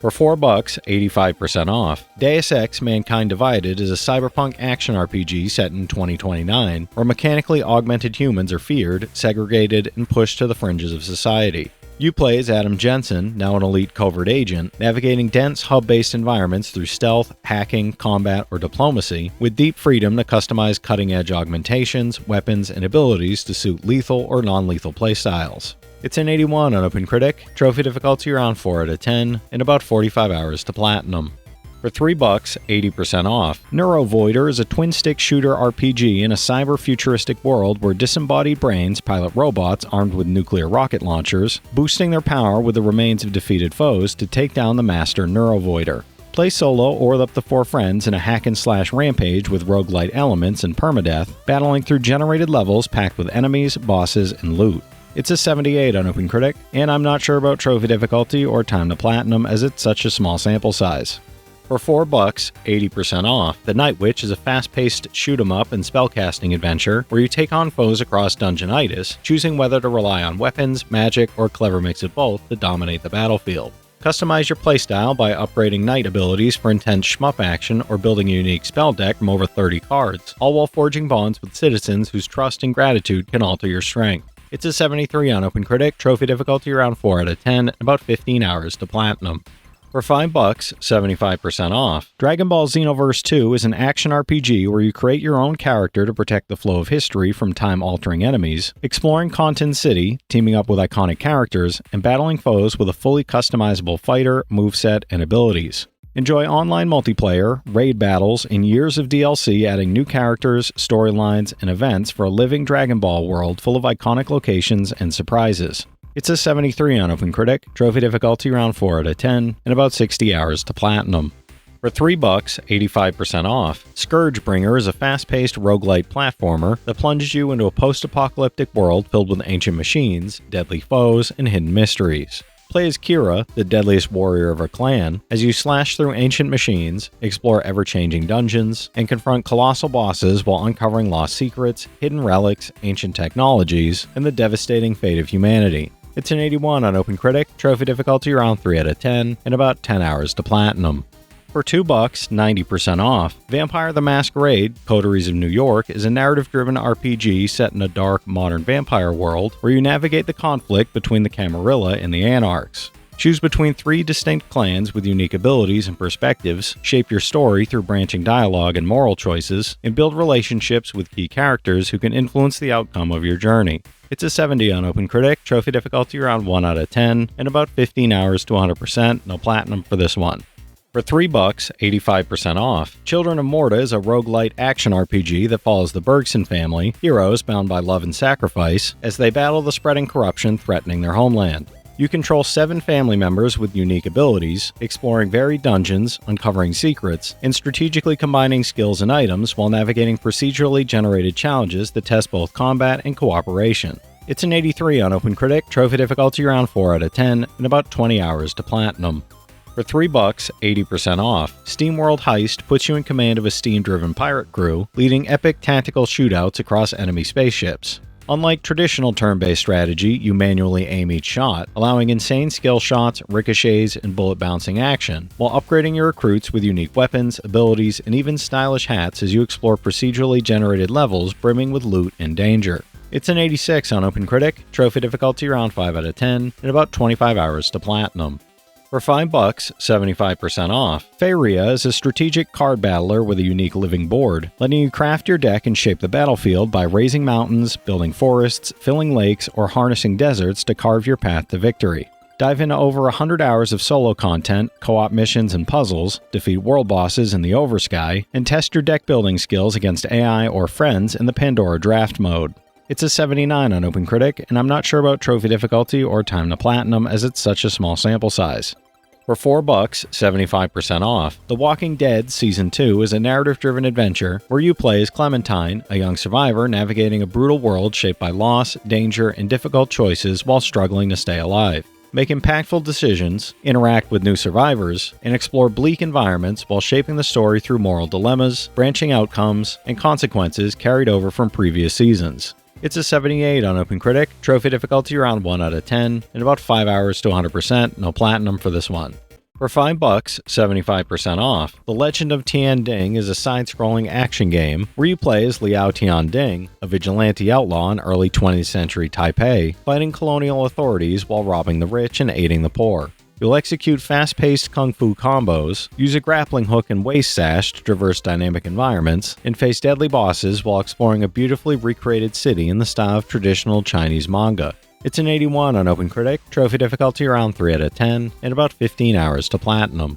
For $4, 85% off, Deus Ex: Mankind Divided is a cyberpunk action RPG set in 2029, where mechanically augmented humans are feared, segregated, and pushed to the fringes of society. You play as Adam Jensen, now an elite covert agent, navigating dense hub-based environments through stealth, hacking, combat, or diplomacy, with deep freedom to customize cutting-edge augmentations, weapons, and abilities to suit lethal or non-lethal playstyles. It's an 81 on OpenCritic, trophy difficulty around 4 out of 10, and about 45 hours to platinum. For $3, 80% off, Neurovoider is a twin-stick shooter RPG in a cyber-futuristic world where disembodied brains pilot robots armed with nuclear rocket launchers, boosting their power with the remains of defeated foes to take down the master Neurovoider. Play solo or with up to 4 friends in a hack-and-slash rampage with roguelite elements and permadeath, battling through generated levels packed with enemies, bosses, and loot. It's a 78 on OpenCritic, and I'm not sure about trophy difficulty or time to platinum as it's such a small sample size. For $4, 80% off, The Night Witch is a fast-paced shoot-'em-up and spellcasting adventure where you take on foes across Dungeonitis, choosing whether to rely on weapons, magic, or clever mix of both to dominate the battlefield. Customize your playstyle by upgrading knight abilities for intense shmup action or building a unique spell deck from over 30 cards, all while forging bonds with citizens whose trust and gratitude can alter your strength. It's a 73 on OpenCritic, trophy difficulty around 4 out of 10, and about 15 hours to platinum. For $5, 75% off, Dragon Ball Xenoverse 2 is an action RPG where you create your own character to protect the flow of history from time-altering enemies, exploring Kanton City, teaming up with iconic characters, and battling foes with a fully customizable fighter, moveset, and abilities. Enjoy online multiplayer, raid battles, and years of DLC adding new characters, storylines, and events for a living Dragon Ball world full of iconic locations and surprises. It's a 73 on OpenCritic, trophy difficulty around 4 out of 10, and about 60 hours to platinum. For $3, 85% off, Scourgebringer is a fast-paced roguelite platformer that plunges you into a post-apocalyptic world filled with ancient machines, deadly foes, and hidden mysteries. Play as Kira, the deadliest warrior of her clan, as you slash through ancient machines, explore ever-changing dungeons, and confront colossal bosses while uncovering lost secrets, hidden relics, ancient technologies, and the devastating fate of humanity. It's an 81 on OpenCritic, trophy difficulty around 3 out of 10, and about 10 hours to platinum. For $2, 90% off, Vampire the Masquerade, Coteries of New York is a narrative-driven RPG set in a dark, modern vampire world where you navigate the conflict between the Camarilla and the Anarchs. Choose between 3 distinct clans with unique abilities and perspectives, shape your story through branching dialogue and moral choices, and build relationships with key characters who can influence the outcome of your journey. It's a 70 on OpenCritic, trophy difficulty around 1 out of 10, and about 15 hours to 100%, no platinum for this one. For $3, 85% off, Children of Morta is a roguelite action RPG that follows the Bergson family, heroes bound by love and sacrifice, as they battle the spreading corruption threatening their homeland. You control 7 family members with unique abilities, exploring varied dungeons, uncovering secrets, and strategically combining skills and items while navigating procedurally generated challenges that test both combat and cooperation. It's an 83 on OpenCritic, trophy difficulty around 4 out of 10, and about 20 hours to platinum. For $3, 80% off, SteamWorld Heist puts you in command of a Steam-driven pirate crew, leading epic tactical shootouts across enemy spaceships. Unlike traditional turn-based strategy, you manually aim each shot, allowing insane skill shots, ricochets, and bullet-bouncing action, while upgrading your recruits with unique weapons, abilities, and even stylish hats as you explore procedurally generated levels brimming with loot and danger. It's an 86 on OpenCritic, trophy difficulty around 5 out of 10, and about 25 hours to platinum. For $5, 75% off, Feyria is a strategic card battler with a unique living board, letting you craft your deck and shape the battlefield by raising mountains, building forests, filling lakes, or harnessing deserts to carve your path to victory. Dive into over 100 hours of solo content, co-op missions and puzzles, defeat world bosses in the Oversky, and test your deck building skills against AI or friends in the Pandora Draft mode. It's a 79 on OpenCritic, and I'm not sure about trophy difficulty or time to platinum as it's such a small sample size. For $4, 75% off, The Walking Dead Season 2 is a narrative-driven adventure where you play as Clementine, a young survivor navigating a brutal world shaped by loss, danger, and difficult choices while struggling to stay alive. Make impactful decisions, interact with new survivors, and explore bleak environments while shaping the story through moral dilemmas, branching outcomes, and consequences carried over from previous seasons. It's a 78 on OpenCritic, trophy difficulty around 1 out of 10, and about 5 hours to 100%, no platinum for this one. For $5, 75% off, The Legend of Tianding is a side-scrolling action game where you play as Liao Tianding, a vigilante outlaw in early 20th century Taipei, fighting colonial authorities while robbing the rich and aiding the poor. You'll execute fast-paced kung fu combos, use a grappling hook and waist sash to traverse dynamic environments, and face deadly bosses while exploring a beautifully recreated city in the style of traditional Chinese manga. It's an 81 on OpenCritic, trophy difficulty around 3 out of 10, and about 15 hours to platinum.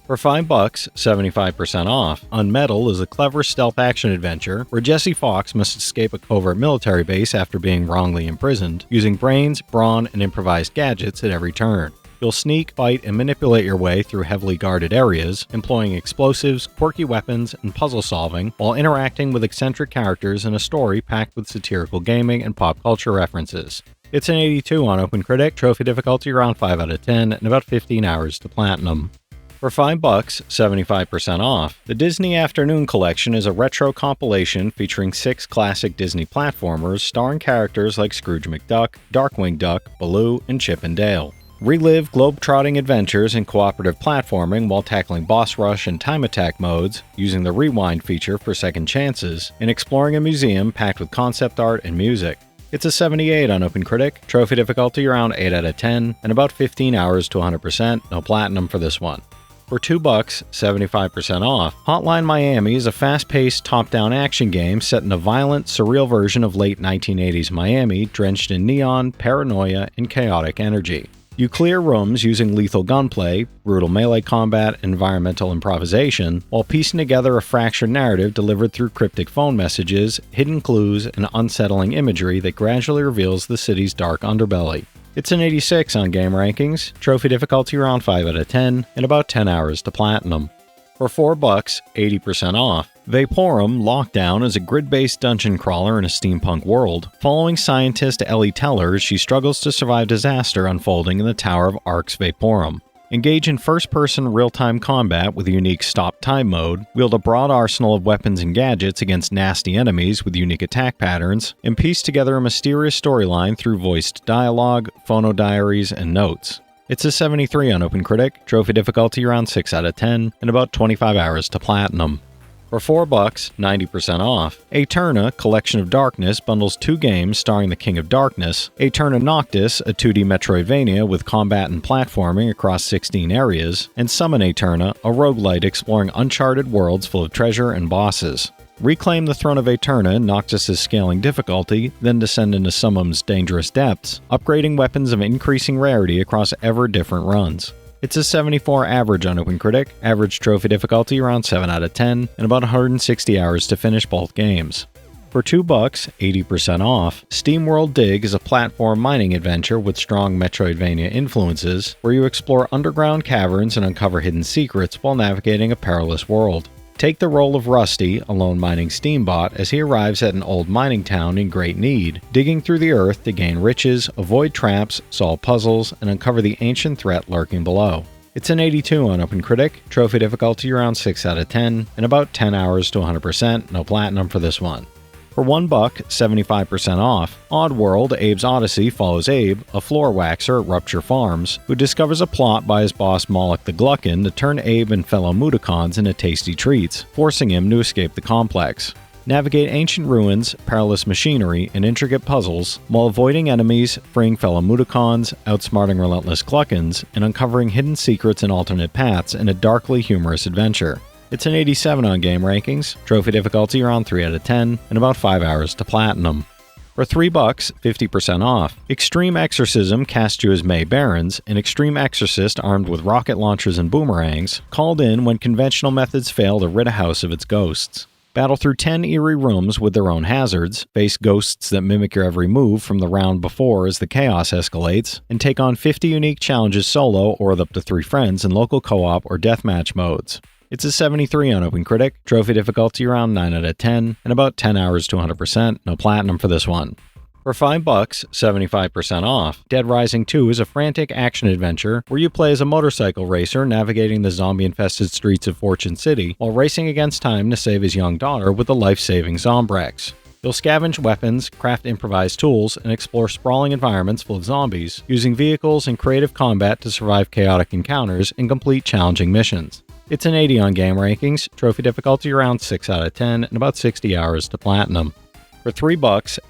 For $5, 75% off, Unmetal is a clever stealth action adventure where Jesse Fox must escape a covert military base after being wrongly imprisoned, using brains, brawn, and improvised gadgets at every turn. You'll sneak, fight, and manipulate your way through heavily guarded areas, employing explosives, quirky weapons, and puzzle solving, while interacting with eccentric characters in a story packed with satirical gaming and pop culture references. It's an 82 on OpenCritic, trophy difficulty around 5 out of 10, and about 15 hours to platinum. For $5, 75% off, the Disney Afternoon Collection is a retro compilation featuring 6 classic Disney platformers starring characters like Scrooge McDuck, Darkwing Duck, Baloo, and Chip and Dale. Relive globe-trotting adventures and cooperative platforming while tackling boss rush and time attack modes, using the rewind feature for second chances, and exploring a museum packed with concept art and music. It's a 78 on OpenCritic, trophy difficulty around 8 out of 10, and about 15 hours to 100%, no platinum for this one. For $2, 75% off, Hotline Miami is a fast-paced top-down action game set in a violent, surreal version of late 1980s Miami, drenched in neon, paranoia, and chaotic energy. You clear rooms using lethal gunplay, brutal melee combat, and environmental improvisation, while piecing together a fractured narrative delivered through cryptic phone messages, hidden clues, and unsettling imagery that gradually reveals the city's dark underbelly. It's an 86 on Game Rankings, trophy difficulty around 5 out of 10, and about 10 hours to platinum. For $4, 80% off, Vaporum Lockdown is a grid-based dungeon crawler in a steampunk world, following scientist Ellie Teller as she struggles to survive disaster unfolding in the Tower of Ark's Vaporum. Engage in first-person real-time combat with a unique stop-time mode, wield a broad arsenal of weapons and gadgets against nasty enemies with unique attack patterns, and piece together a mysterious storyline through voiced dialogue, phonodiaries, and notes. It's a 73 on OpenCritic, trophy difficulty around 6 out of 10, and about 25 hours to platinum. For $4, 90% off, Aeterna Collection of Darkness bundles 2 games starring the King of Darkness, Aeterna Noctis, a 2D Metroidvania with combat and platforming across 16 areas, and Summon Aeterna, a roguelite exploring uncharted worlds full of treasure and bosses. Reclaim the throne of Aeterna in Noctis' scaling difficulty, then descend into Summum's dangerous depths, upgrading weapons of increasing rarity across ever different runs. It's a 74 average on OpenCritic, average trophy difficulty around 7 out of 10, and about 160 hours to finish both games. For $2, 80% off, SteamWorld Dig is a platform mining adventure with strong Metroidvania influences, where you explore underground caverns and uncover hidden secrets while navigating a perilous world. Take the role of Rusty, a lone mining steambot, as he arrives at an old mining town in great need, digging through the earth to gain riches, avoid traps, solve puzzles, and uncover the ancient threat lurking below. It's an 82 on OpenCritic, trophy difficulty around 6 out of 10, and about 10 hours to 100%, no platinum for this one. For $1, 75% off, Oddworld Abe's Odyssey follows Abe, a floor waxer at Rupture Farms, who discovers a plot by his boss Moloch the Gluckin to turn Abe and fellow Mudokons into tasty treats, forcing him to escape the complex. Navigate ancient ruins, perilous machinery, and intricate puzzles, while avoiding enemies, freeing fellow Mudokons, outsmarting relentless Gluckins, and uncovering hidden secrets and alternate paths in a darkly humorous adventure. It's an 87 on Game Rankings, trophy difficulty around 3 out of 10, and about 5 hours to platinum. For $3, 50% off, Extreme Exorcism casts you as May Barons, an extreme exorcist armed with rocket launchers and boomerangs, called in when conventional methods fail to rid a house of its ghosts. Battle through 10 eerie rooms with their own hazards, face ghosts that mimic your every move from the round before as the chaos escalates, and take on 50 unique challenges solo or with up to 3 friends in local co-op or deathmatch modes. It's a 73 on OpenCritic, trophy difficulty around 9 out of 10, and about 10 hours to 100%, no platinum for this one. For $5, 75% off, Dead Rising 2 is a frantic action-adventure where you play as a motorcycle racer navigating the zombie-infested streets of Fortune City while racing against time to save his young daughter with the life-saving Zombrex. You'll scavenge weapons, craft improvised tools, and explore sprawling environments full of zombies, using vehicles and creative combat to survive chaotic encounters and complete challenging missions. It's an 80 on Game Rankings, trophy difficulty around 6 out of 10, and about 60 hours to platinum. For $3,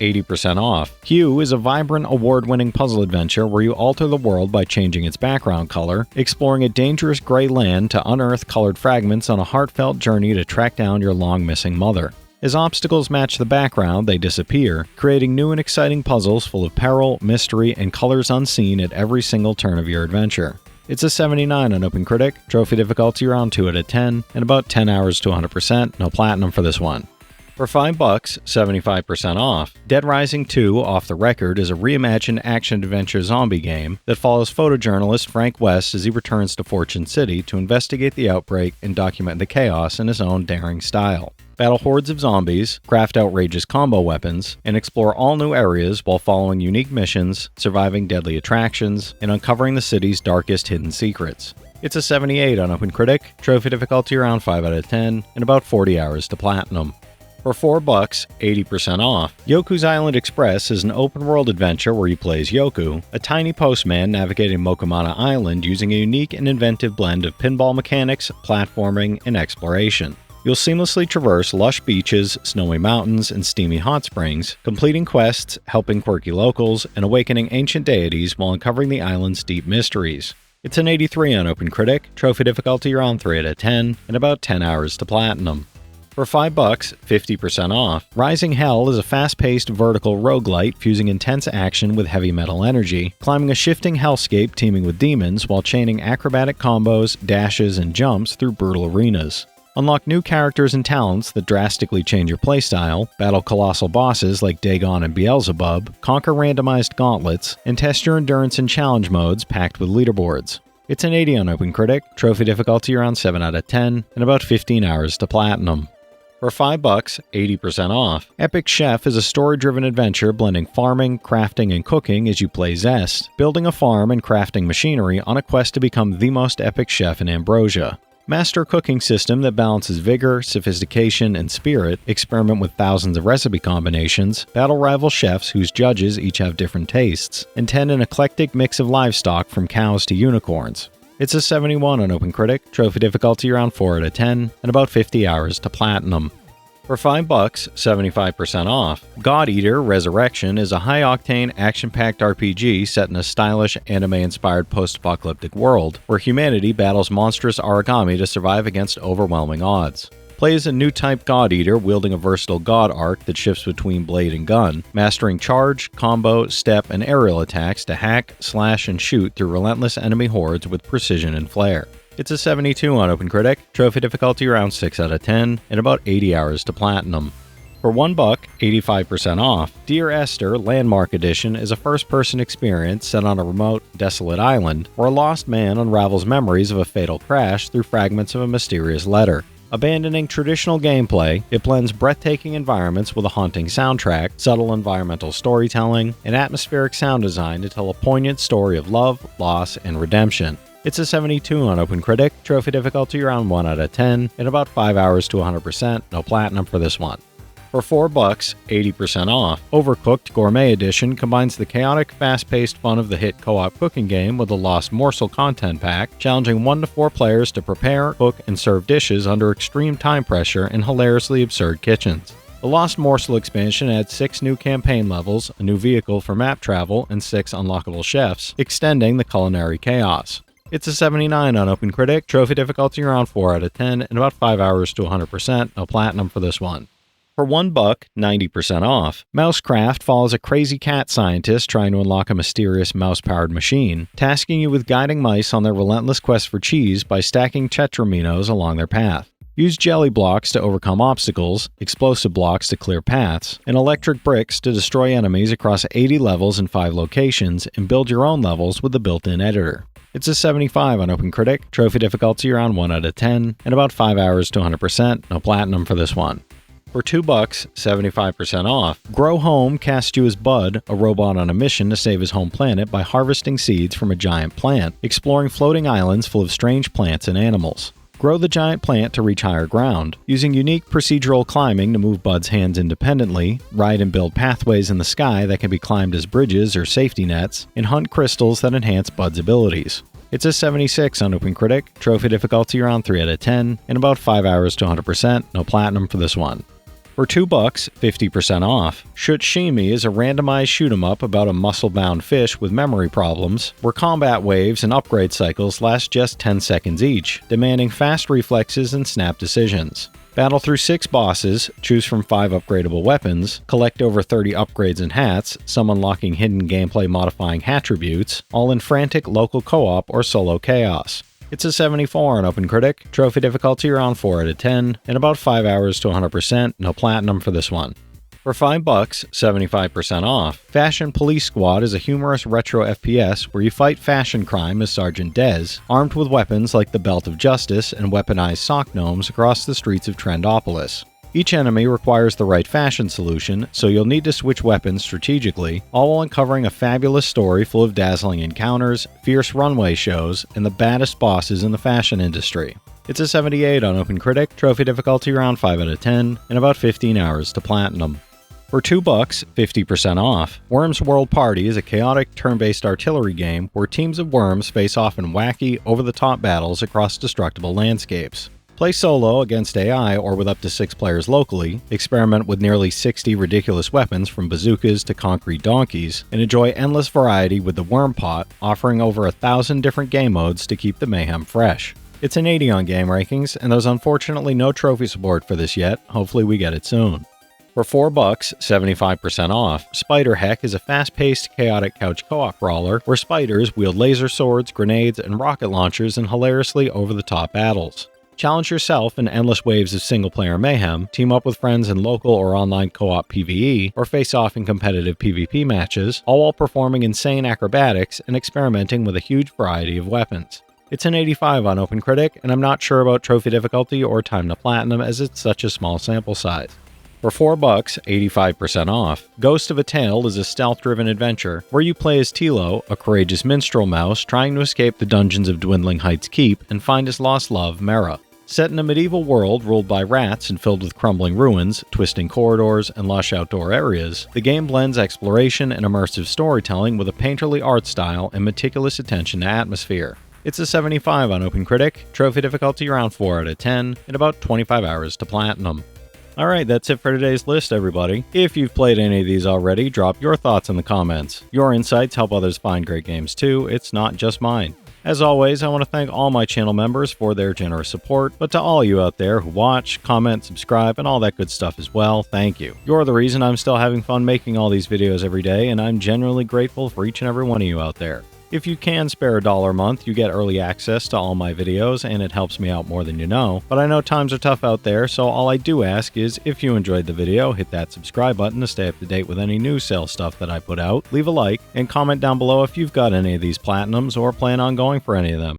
80% off, Hue is a vibrant, award-winning puzzle adventure where you alter the world by changing its background color, exploring a dangerous gray land to unearth colored fragments on a heartfelt journey to track down your long-missing mother. As obstacles match the background, they disappear, creating new and exciting puzzles full of peril, mystery, and colors unseen at every single turn of your adventure. It's a 79 on OpenCritic, trophy difficulty around 2 out of 10, and about 10 hours to 100%, no platinum for this one. For $5, 75% off, Dead Rising 2 Off the Record is a reimagined action-adventure zombie game that follows photojournalist Frank West as he returns to Fortune City to investigate the outbreak and document the chaos in his own daring style. Battle hordes of zombies, craft outrageous combo weapons, and explore all new areas while following unique missions, surviving deadly attractions, and uncovering the city's darkest hidden secrets. It's a 78 on OpenCritic, trophy difficulty around 5 out of 10, and about 40 hours to platinum. For $4, 80% off. Yoku's Island Express is an open-world adventure where you play as Yoku, a tiny postman navigating Mokomata Island using a unique and inventive blend of pinball mechanics, platforming, and exploration. You'll seamlessly traverse lush beaches, snowy mountains, and steamy hot springs, completing quests, helping quirky locals, and awakening ancient deities while uncovering the island's deep mysteries. It's an 83 on OpenCritic, trophy difficulty around 3 out of 10, and about 10 hours to platinum. For $5, 50% off. Rising Hell is a fast-paced vertical roguelite fusing intense action with heavy metal energy, climbing a shifting hellscape teeming with demons while chaining acrobatic combos, dashes, and jumps through brutal arenas. Unlock new characters and talents that drastically change your playstyle, battle colossal bosses like Dagon and Beelzebub, conquer randomized gauntlets, and test your endurance in challenge modes packed with leaderboards. It's an 80 on OpenCritic, trophy difficulty around 7 out of 10, and about 15 hours to platinum. For $5, 80% off. Epic Chef is a story-driven adventure blending farming, crafting, and cooking as you play Zest, building a farm and crafting machinery on a quest to become the most epic chef in Ambrosia. Master a cooking system that balances vigor, sophistication, and spirit, experiment with thousands of recipe combinations, battle rival chefs whose judges each have different tastes, and tend an eclectic mix of livestock from cows to unicorns. It's a 71 on OpenCritic, trophy difficulty around 4 out of 10, and about 50 hours to platinum. For $5, 75% off. God Eater Resurrection is a high-octane, action-packed RPG set in a stylish, anime-inspired post-apocalyptic world, where humanity battles monstrous origami to survive against overwhelming odds. Play as a new type God Eater wielding a versatile god arc that shifts between blade and gun, mastering charge, combo, step, and aerial attacks to hack, slash, and shoot through relentless enemy hordes with precision and flair. It's a 72 on OpenCritic, trophy difficulty around 6 out of 10, and about 80 hours to platinum. For $1, 85% off. Dear Esther Landmark Edition is a first-person experience set on a remote, desolate island, where a lost man unravels memories of a fatal crash through fragments of a mysterious letter. Abandoning traditional gameplay, it blends breathtaking environments with a haunting soundtrack, subtle environmental storytelling, and atmospheric sound design to tell a poignant story of love, loss, and redemption. It's a 72 on OpenCritic, trophy difficulty around 1 out of 10, and about 5 hours to 100%, no platinum for this one. For $4, 80% off. Overcooked Gourmet Edition combines the chaotic, fast-paced fun of the hit co-op cooking game with a Lost Morsel content pack, challenging 1 to 4 players to prepare, cook, and serve dishes under extreme time pressure in hilariously absurd kitchens. The Lost Morsel expansion adds 6 new campaign levels, a new vehicle for map travel, and 6 unlockable chefs, extending the culinary chaos. It's a 79 on OpenCritic, trophy difficulty around 4 out of 10, and about 5 hours to 100%, no platinum for this one. For $1, 90% off. Mousecraft follows a crazy cat scientist trying to unlock a mysterious mouse-powered machine, tasking you with guiding mice on their relentless quest for cheese by stacking tetraminos along their path. Use jelly blocks to overcome obstacles, explosive blocks to clear paths, and electric bricks to destroy enemies across 80 levels in 5 locations, and build your own levels with the built-in editor. It's a 75 on OpenCritic, trophy difficulty around 1 out of 10, and about 5 hours to 100%, no platinum for this one. For $2, 75% off. Grow Home casts you as Bud, a robot on a mission to save his home planet by harvesting seeds from a giant plant, exploring floating islands full of strange plants and animals. Grow the giant plant to reach higher ground, using unique procedural climbing to move Bud's hands independently, ride and build pathways in the sky that can be climbed as bridges or safety nets, and hunt crystals that enhance Bud's abilities. It's a 76 on OpenCritic, trophy difficulty around 3 out of 10, and about 5 hours to 100%, no platinum for this one. For $2, 50% off. Shushimi is a randomized shoot-'em-up about a muscle-bound fish with memory problems, where combat waves and upgrade cycles last just 10 seconds each, demanding fast reflexes and snap decisions. Battle through 6 bosses, choose from 5 upgradable weapons, collect over 30 upgrades and hats, some unlocking hidden gameplay-modifying attributes, all in frantic local co-op or solo chaos. It's a 74 on OpenCritic, trophy difficulty around 4 out of 10, and about 5 hours to 100%, no platinum for this one. For $5, 75% off. Fashion Police Squad is a humorous retro FPS where you fight fashion crime as Sergeant Dez, armed with weapons like the Belt of Justice and weaponized sock gnomes across the streets of Trendopolis. Each enemy requires the right fashion solution, so you'll need to switch weapons strategically, all while uncovering a fabulous story full of dazzling encounters, fierce runway shows, and the baddest bosses in the fashion industry. It's a 78 on OpenCritic, trophy difficulty around 5 out of 10, and about 15 hours to platinum. For $2, 50% off, Worms World Party is a chaotic turn-based artillery game where teams of worms face off in wacky, over-the-top battles across destructible landscapes. Play solo against AI or with up to 6 players locally, experiment with nearly 60 ridiculous weapons from bazookas to concrete donkeys, and enjoy endless variety with the Worm Pot, offering over 1,000 different game modes to keep the mayhem fresh. It's an 80 on game rankings, and there's unfortunately no trophy support for this yet. Hopefully we get it soon. For $4, 75% off, Spider Heck is a fast-paced, chaotic couch co-op brawler where spiders wield laser swords, grenades, and rocket launchers in hilariously over-the-top battles. Challenge yourself in endless waves of single-player mayhem, team up with friends in local or online co-op PvE, or face off in competitive PvP matches, all while performing insane acrobatics and experimenting with a huge variety of weapons. It's an 85 on OpenCritic, and I'm not sure about trophy difficulty or time to platinum as it's such a small sample size. For $4, 85% off, Ghost of a Tale is a stealth-driven adventure where you play as Tilo, a courageous minstrel mouse trying to escape the dungeons of Dwindling Heights Keep and find his lost love, Mera. Set in a medieval world ruled by rats and filled with crumbling ruins, twisting corridors, and lush outdoor areas, the game blends exploration and immersive storytelling with a painterly art style and meticulous attention to atmosphere. It's a 75 on OpenCritic, trophy difficulty around 4 out of 10, and about 25 hours to platinum. Alright, that's it for today's list, everybody. If you've played any of these already, drop your thoughts in the comments. Your insights help others find great games too, it's not just mine. As always, I want to thank all my channel members for their generous support, but to all you out there who watch, comment, subscribe, and all that good stuff as well, thank you. You're the reason I'm still having fun making all these videos every day, and I'm genuinely grateful for each and every one of you out there. If you can spare $1 a month, you get early access to all my videos, and it helps me out more than you know. But I know times are tough out there, so all I do ask is, if you enjoyed the video, hit that subscribe button to stay up to date with any new sale stuff that I put out, leave a like, and comment down below if you've got any of these platinums or plan on going for any of them.